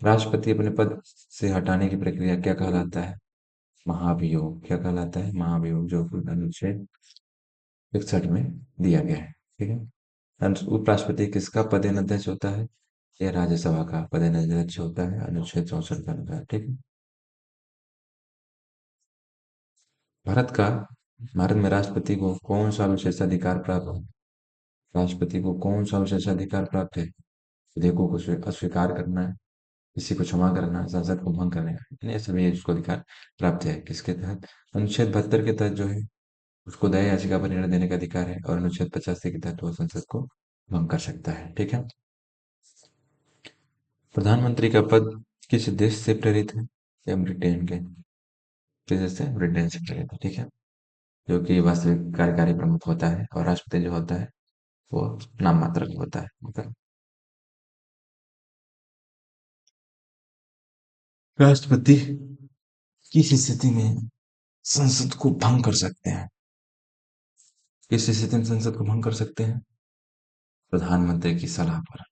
राष्ट्रपति अपने पद से हटाने की प्रक्रिया क्या कहलाता है? महाभियोग। क्या कहलाता है? महाभियोग, जो कि अनुच्छेद 61 में दिया गया है। ठीक है। उपराष्ट्रपति किसका पदेन अध्यक्ष होता है? यह राज्यसभा का पदेन अध्यक्ष होता है, अनुच्छेद 64 के अनुसार। ठीक है। भारत का भारत में राष्ट्रपति को कौन सा विशेषाधिकार प्राप्त है? राष्ट्रपति को कौन सा विशेषाधिकार प्राप्त है? विधेयकों को अस्वीकार करना है, किसी को क्षमा करना, संसद को भंग करने का, ये सभी उसको अधिकार प्राप्त है। किसके तहत? अनुच्छेद 72 के तहत जो है उसको दया याचिका पर निर्णय देने का अधिकार है, और अनुच्छेद 85 के तहत वो संसद को भंग कर सकता है। ठीक है। प्रधानमंत्री का पद किस देश से प्रेरित है? या ब्रिटेन के? किस देश से? ब्रिटेन से प्रेरित है। ठीक है। जो कि वास्तविक कार्यकारी प्रमुख होता है, और राष्ट्रपति जो होता है वो नाम मात्र होता है। मतलब राष्ट्रपति किस स्थिति में संसद को भंग कर सकते हैं? किस स्थिति में संसद को भंग कर सकते हैं? प्रधानमंत्री की सलाह पर,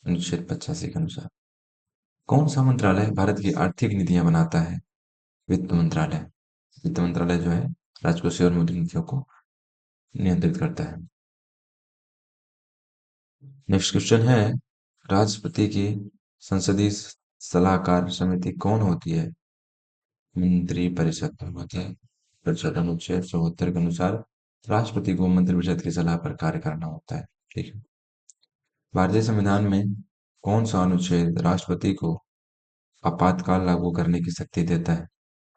अनुच्छेद 85 के अनुसार। कौन सा मंत्रालय भारत की आर्थिक नीतियां बनाता है? वित्त मंत्रालय। वित्त मंत्रालय जो है राजकोषीय और मौद्रिक नीतियों को नियंत्रित करता है। नेक्स्ट क्वेश्चन है, राष्ट्रपति की संसदीय सलाहकार समिति कौन होती है? मंत्रिपरिषद होती है। परिषद अनुच्छेद 74 के अनुसार राष्ट्रपति को मंत्रिपरिषद की सलाह पर कार्य करना होता है। ठीक है। भारतीय संविधान में कौन सा अनुच्छेद राष्ट्रपति को आपातकाल लागू करने की शक्ति देता है?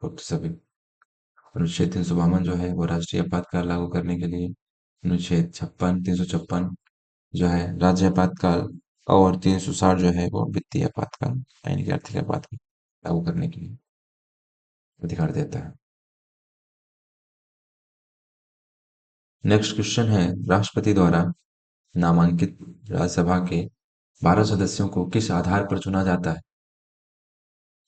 तो सभी। अनुच्छेद 352 जो है वो राष्ट्रीय आपातकाल लागू करने के लिए, अनुच्छेद 356 जो है राज्य आपातकाल, और 360 जो है वो वित्तीय आपातकाल, यानी कि आर्थिक आपातकाल लागू करने के लिए अधिकार देता है। नेक्स्ट क्वेश्चन है, राष्ट्रपति द्वारा नामांकित राज्यसभा के 12 सदस्यों को किस आधार पर चुना जाता है?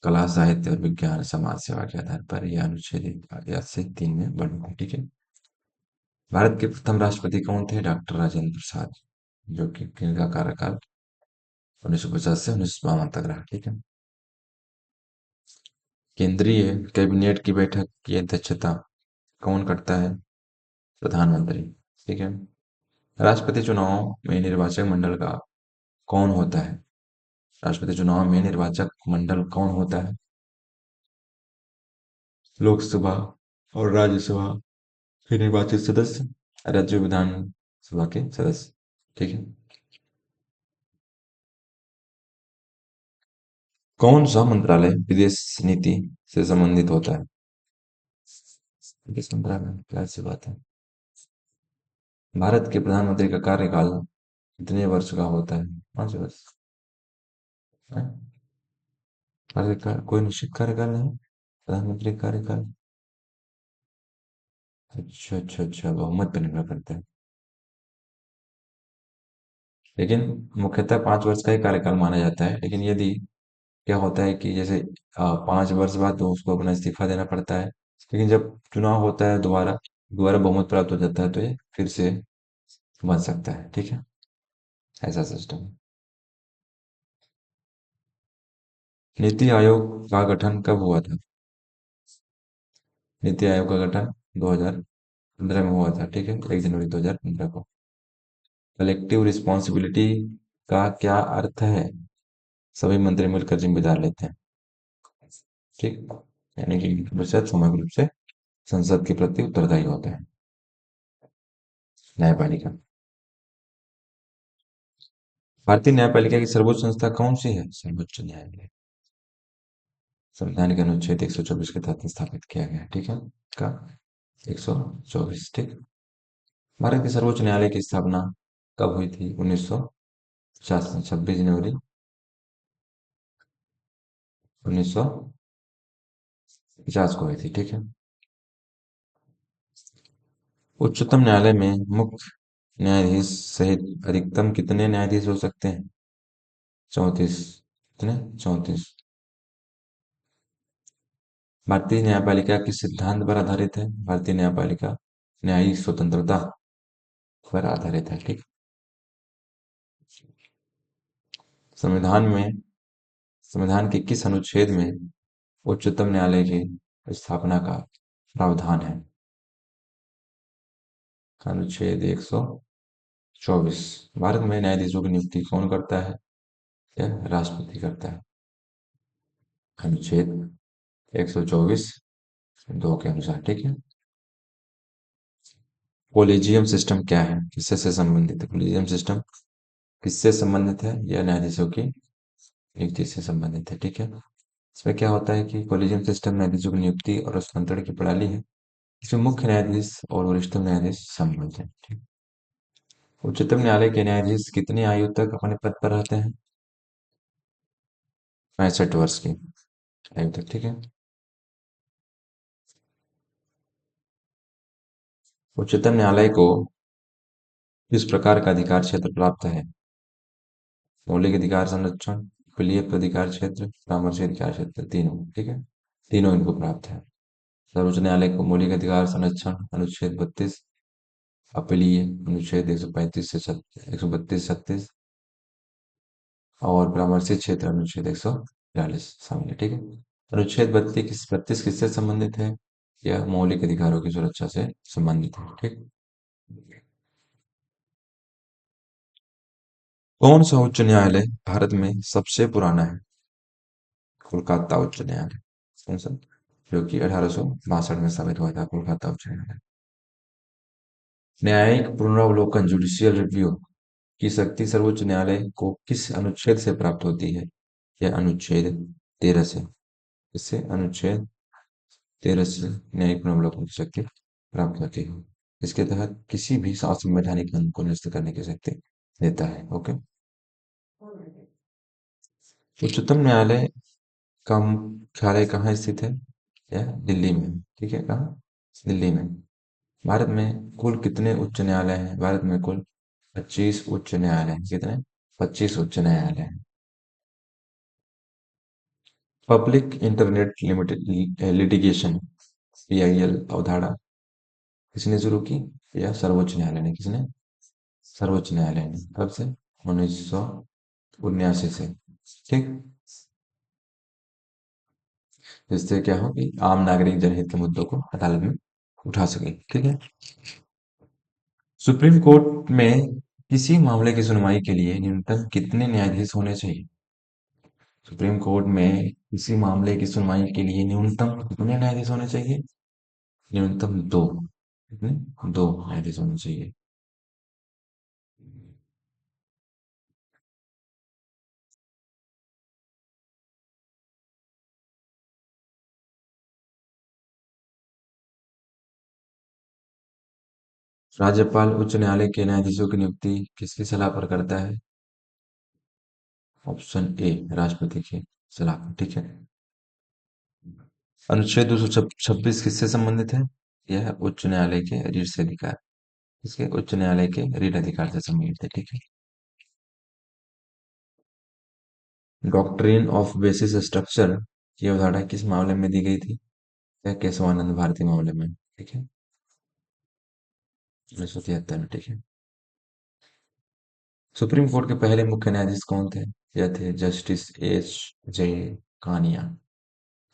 कला, साहित्य और विज्ञान, समाज सेवा के आधार पर। यह अनुच्छेद 1 से 3 में वर्णित है। ठीक है। भारत के प्रथम राष्ट्रपति कौन थे? डॉक्टर राजेंद्र प्रसाद, जो कि जिनका कार्यकाल 1950 से 1952 तक रहा। ठीक है। केंद्रीय कैबिनेट की बैठक की अध्यक्षता कौन करता है? प्रधानमंत्री। ठीक है। राष्ट्रपति चुनाव में निर्वाचक मंडल का कौन होता है? राष्ट्रपति चुनाव में निर्वाचक मंडल कौन होता है? लोकसभा और राज्यसभा के निर्वाचित सदस्य, राज्य विधानसभा के सदस्य। ठीक है। कौन सा मंत्रालय विदेश नीति से संबंधित होता है? विदेश मंत्रालय, क्या सी बात है। भारत के प्रधानमंत्री का कार्यकाल कितने वर्ष का होता है? 5 वर्ष। है? कार्यकाल, कोई निश्चित कार्यकाल नहीं। प्रधानमंत्री कार्यकाल। अच्छा अच्छा अच्छा, बहुमत पर निर्भर करता है। लेकिन मुख्यतः 5 वर्ष का ही कार्यकाल माना जाता है, लेकिन यदि क्या होता है कि जैसे 5 वर्ष बाद तो उसको अपना इस्तीफा देना पड़ता है। लेकिन जब चुनाव होता है दोबारा, दोबारा बहुमत प्राप्त हो जाता है, तो ये फिर से बन सकता है। ठीक है, ऐसा सिस्टम है। नीति आयोग का गठन कब हुआ था? नीति आयोग का गठन 2015 में हुआ था। ठीक है, 1 जनवरी 2015 को। कलेक्टिव रिस्पॉन्सिबिलिटी का क्या अर्थ है? सभी मंत्री मिलकर जिम्मेदार लेते हैं। ठीक, यानी कि परिषद समग्र रूप से संसद के प्रति उत्तरदायी होते हैं। न्यायपालिका। भारतीय न्यायपालिका की सर्वोच्च संस्था कौन सी है? सर्वोच्च न्यायालय। संविधान के अनुच्छेद 124 के तहत स्थापित किया गया है। ठीक है, का 124। ठीक। भारत के सर्वोच्च न्यायालय की स्थापना कब हुई थी? 1950 में, 26 जनवरी 1950 को हुई थी। ठीक है। उच्चतम न्यायालय में मुख्य न्यायाधीश सहित अधिकतम कितने न्यायाधीश हो सकते हैं? 34। कितने? 34। भारतीय न्यायपालिका किस सिद्धांत पर आधारित है? भारतीय न्यायपालिका न्यायिक स्वतंत्रता पर आधारित है। ठीक। संविधान में संविधान के किस अनुच्छेद में उच्चतम न्यायालय की स्थापना का प्रावधान है? अनुच्छेद 124। भारत में न्यायाधीशों की नियुक्ति कौन करता है? यह राष्ट्रपति करता है। अनुच्छेद 124 दो के अनुसार। ठीक है। कोलेजियम सिस्टम क्या है? किससे से संबंधित है? कोलेजियम सिस्टम किससे संबंधित है? यह न्यायाधीशों की नियुक्ति से संबंधित है। ठीक है। इसमें क्या होता है कि कोलेजियम सिस्टम न्यायाधीशों की नियुक्ति और हस्तांतरण की प्रणाली है। इसमें मुख्य न्यायाधीश और वरिष्ठ न्यायाधीश सम्मिलित हैं। ठीक। उच्चतम न्यायालय के न्यायाधीश कितनी आयु तक अपने पद पर रहते हैं? 65 वर्ष की आयु तक। ठीक है। उच्चतम न्यायालय को किस प्रकार का अधिकार क्षेत्र प्राप्त है? मौलिक अधिकार संरक्षण, अपीलीय अधिकार क्षेत्र, परामर्शी अधिकार क्षेत्र, तीनों। ठीक है, तीनों इनको प्राप्त है। सर्वोच्च न्यायालय को मौलिक अधिकार संरक्षण अनुच्छेद 32, अपीलीय अनुच्छेद 135 से 132-36 और परामर्शी क्षेत्र अनुच्छेद 142 शामिल है। ठीक है। अनुच्छेद 32 किससे संबंधित है? यह मौलिक अधिकारों की सुरक्षा से संबंधित है। ठीक। कौन सा उच्च न्यायालय भारत में सबसे पुराना है? कोलकाता उच्च न्यायालय। कौन सा? जो कि 1862 में स्थापित हुआ था, कोलकाता उच्च न्यायालय। न्यायिक पुनरावलोकन जुडिशियल रिव्यू की शक्ति सर्वोच्च न्यायालय को किस अनुच्छेद से प्राप्त होती है? यह अनुच्छेद 13 से। इससे अनुच्छेद 13 से न्यायिक पुनरावलोकन की शक्ति प्राप्त होती है। इसके तहत किसी भी असंवैधानिक कानून को निरस्त करने की शक्ति देता है। ओके। उच्चतम न्यायालय का मुख्यालय कहाँ स्थित है? यह दिल्ली में। ठीक है, कहाँ? दिल्ली में। भारत में कुल कितने उच्च न्यायालय हैं? भारत में कुल 25 उच्च न्यायालय हैं। कितने? 25 उच्च न्यायालय हैं। Public internet limited litigation PIL अवधारणा किसने शुरू की? यह सर्वोच्च न्यायालय ने। किसने? सर्वोच्च न्यायालय ने। कब से? 1979 से। ठीक। जिससे क्या हो कि आम नागरिक जनहित के मुद्दों को अदालत में उठा सके। ठीक है। सुप्रीम कोर्ट में किसी मामले की सुनवाई के लिए न्यूनतम कितने न्यायाधीश होने चाहिए? सुप्रीम कोर्ट में किसी मामले की सुनवाई के लिए न्यूनतम कितने न्यायाधीश होने चाहिए? न्यूनतम दो। कितने? दो न्यायाधीश होने चाहिए। राज्यपाल उच्च न्यायालय के न्यायाधीशों की नियुक्ति किसकी सलाह पर करता है? ऑप्शन ए, राष्ट्रपति की सलाह पर। ठीक है। अनुच्छेद 226 किससे संबंधित है? यह उच्च न्यायालय के रीट से अधिकार, इसके उच्च न्यायालय के रीट अधिकार से संबंधित है, ठीक है। डॉक्ट्रिन ऑफ बेसिस स्ट्रक्चर की अवधारणा किस मामले में दी गई थी? यह केशवानंद भारती मामले में, ठीक है, 1973 में, ठीक है। सुप्रीम कोर्ट के पहले मुख्य न्यायाधीश कौन थे? यह थे जस्टिस एच जे कानिया।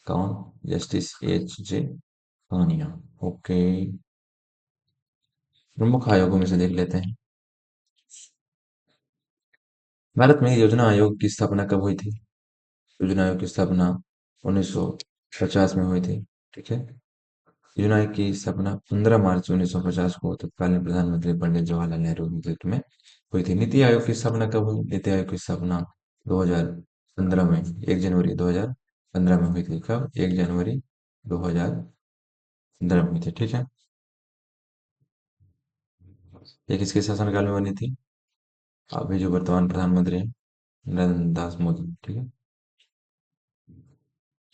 कौन? Justice H J Kania. Okay. प्रमुख आयोगों में से देख लेते हैं। भारत में योजना आयोग की स्थापना कब हुई थी? योजना आयोग की स्थापना 1950 में हुई थी, ठीक है। योजना आयोग की स्थापना 15 मार्च 1950 को तत्कालीन प्रधानमंत्री पंडित जवाहरलाल नेहरू के नेतृत्व में हुई थी। नीति आयोग की स्थापना कब हुई? नीति आयोग की स्थापना 2015 में, 1 जनवरी 2015 में हुई थी। कब? 1 जनवरी 2015 में हुई थी, ठीक है। ये किसके शासनकाल में बनी थी? अभी जो वर्तमान प्रधानमंत्री हैं, नरेंद्र दास मोदी, ठीक है।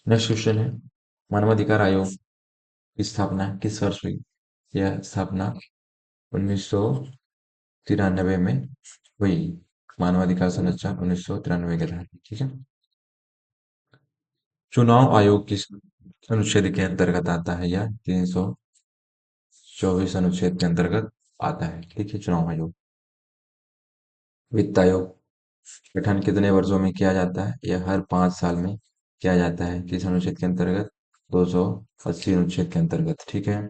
नेक्स्ट क्वेश्चन है, मानवाधिकार आयोग की स्थापना किस वर्ष हुई? यह स्थापना 1993 में हुई। मानवाधिकार संरक्षण 1993 के तहत, ठीक है। चुनाव आयोग किस अनुच्छेद के अंतर्गत आता है? यह 324 अनुच्छेद के अंतर्गत आता है, ठीक है, चुनाव आयोग। वित्त आयोग गठन कितने वर्षों में किया जाता है? यह हर 5 साल में किया जाता है। किस अनुच्छेद के अंतर्गत? 280 अनुच्छेद के अंतर्गत, ठीक है।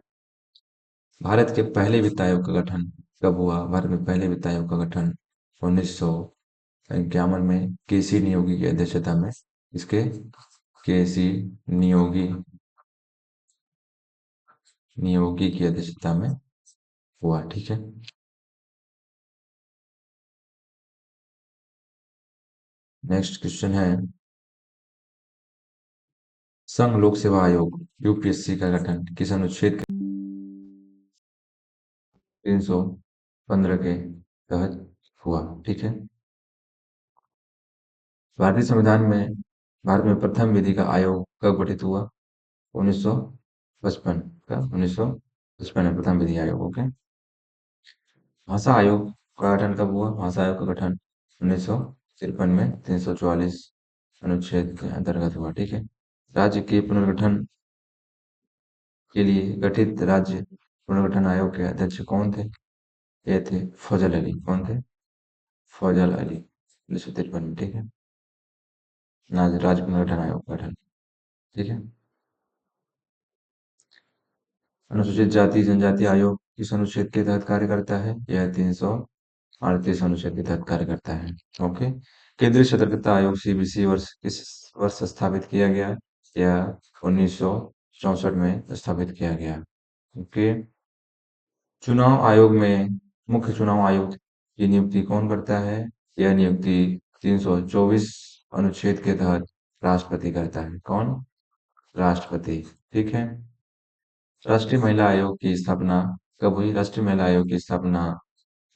भारत के पहले वित्त आयोग का गठन कब हुआ? भारत में पहले वित्त आयोग का गठन 1951 में केसी नियोगी की अध्यक्षता में, इसके केसी नियोगी नियोगी की अध्यक्षता में हुआ, ठीक है। नेक्स्ट क्वेश्चन है, संघ लोक सेवा आयोग यूपीएससी का गठन किस अनुच्छेद के 315 के तहत हुआ, ठीक है। भारतीय संविधान में भारत में प्रथम विधि का आयोग कब गठित हुआ? 1955 का, 1955 में प्रथम विधि आयोग, ओके। भाषा आयोग का गठन कब हुआ? भाषा आयोग का गठन 1953 में 344 अनुच्छेद के अंतर्गत हुआ, ठीक है। राज्य के पुनर्गठन के लिए गठित राज्य पुनर्गठन आयोग के अध्यक्ष कौन थे? ये थे फजल अली। कौन थे? फजल अली, 1953 में, ठीक है। राज्य पुनर्गठन आयोग का गठन, ठीक है। अनुसूचित जाति जनजाति आयोग किस अनुच्छेद के तहत कार्य करता है? यह 338 अनुच्छेद के तहत कार्य करता है, ओके। केंद्रीय सतर्कता आयोग सीबीसी वर्ष किस वर्ष स्थापित किया गया? यह 1964 में स्थापित किया गया, ओके। चुनाव आयोग में मुख्य चुनाव आयुक्त की नियुक्ति कौन करता है? यह नियुक्ति 324 अनुच्छेद के तहत राष्ट्रपति करता है। कौन? राष्ट्रपति, ठीक है। राष्ट्रीय महिला आयोग की स्थापना कब हुई? राष्ट्रीय महिला आयोग की स्थापना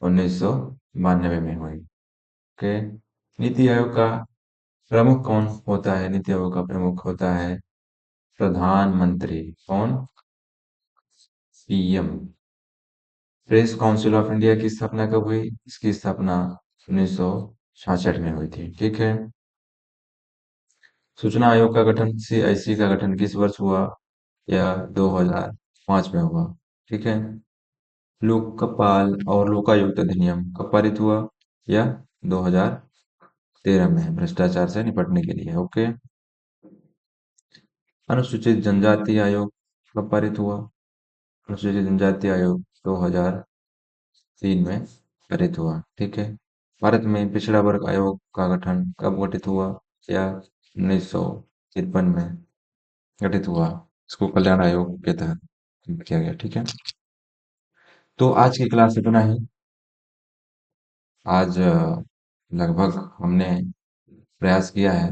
1992 में हुई, ओके। नीति आयोग का प्रमुख कौन होता है? नीति आयोग का प्रमुख होता है प्रधानमंत्री। कौन? PM. Press council of India की स्थापना कब हुई? इसकी स्थापना 1966 में हुई थी, ठीक है। सूचना आयोग का गठन, सीआईसी का गठन किस वर्ष हुआ? यह 2005 में हुआ, ठीक है। लोकपाल और लोकायुक्त अधिनियम कब पारित हुआ? यह 2013 में, भ्रष्टाचार से निपटने के लिए, ओके। अनुसूचित जनजाति आयोग कब पारित हुआ? अनुसूचित जनजाति आयोग 2003 में पारित हुआ, ठीक है। भारत में पिछड़ा वर्ग आयोग का गठन कब गठित हुआ? यह 1953 में गठित हुआ। इसको कल्याण आयोग के तहत किया गया, ठीक है। तो आज की क्लास इतना ही। आज लगभग हमने प्रयास किया है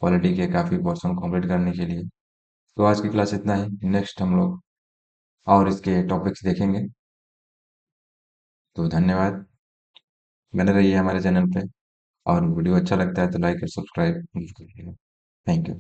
पॉलिटी के काफी पोर्शन कंप्लीट करने के लिए। तो आज की क्लास इतना ही। नेक्स्ट हम लोग और इसके टॉपिक्स देखेंगे। तो धन्यवाद, बने रहिए हमारे चैनल पे, और वीडियो अच्छा लगता है तो लाइक और सब्सक्राइब करिएगा। Thank you.